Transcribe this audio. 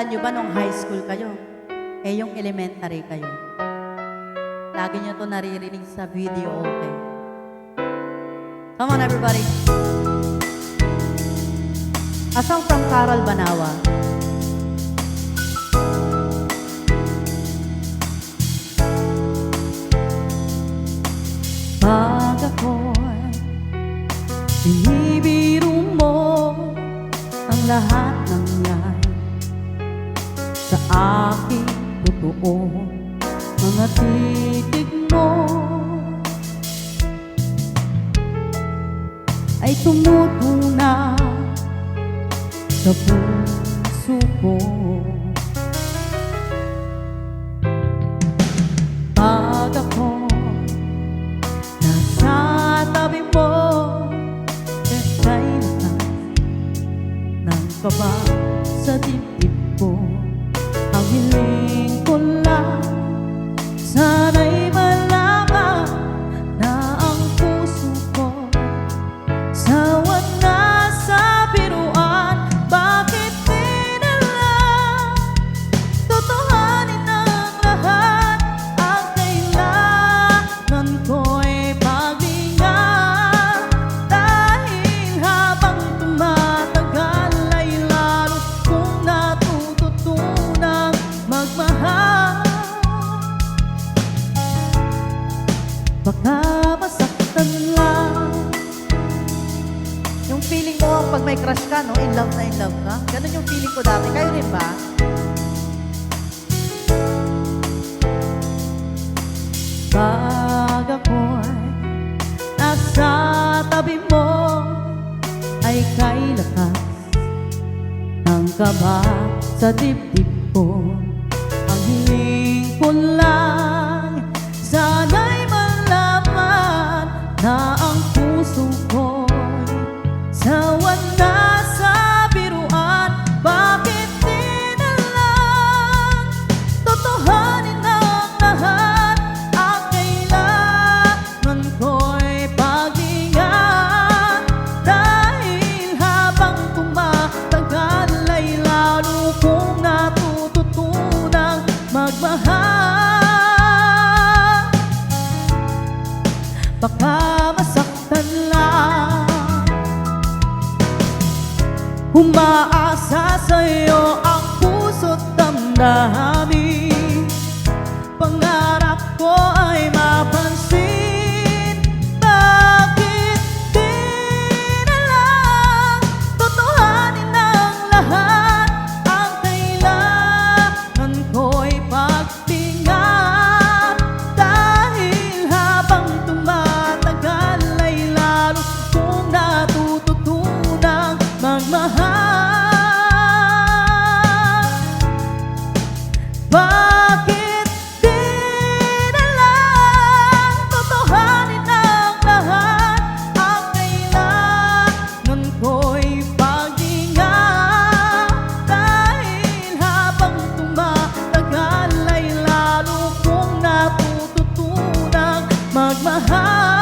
nyo ba nung high school kayo? Eh, yung elementary kayo. Lagi nyo to naririnig sa video, okay? Come on, everybody. A song from Carol Banawa. Pag ako'y binibiro mo ang lahat ng yan sa aking totoo, mga titig mo ay tumutuna sa puso ko. Pag ako nasa tabi mo, kaya ng kaba sa dibdib ko, ang hiling ko lang sana'y malaman na ang puso ko sawa na sa biruan. Bakit di na lang totohanin ang lahat? Ang kailangan ko'y paglingan, dahil habang tumatagal ay lalo kong natututunang magmahal. Baka masaktan lang. Yung feeling mo pag may crush ka, no? In love na in love ka. Ganun yung feeling ko dati. Kayo rin ba? Pag ako'y nasa tabi mo, ay kay lakas ng kaba sa dibdib ko. Ang hiling ko lang sana'y malaman na ang puso ko'y sawa na sa biruan. Bakit di na lang totohanin ang lahat? Ang kailangan ko'y paglingan, dahil habang tumatagal ay lalo kong natututunang magmahal. Baka masaktan lang. Umaasa sa'yo ang puso't damdamin. Pangarap ko ay mapansin. Bakit di na lang totohanin ang lahat? Ang kailangan ko'y pagtingnan, dahil habang tumatagal ay lalo kong natututunang magmahal. Bakit di na lang totohanin ang lahat? Ang kailangan ko'y paglingan, dahil habang tumatagal ay lalo kong natututunang magmahal.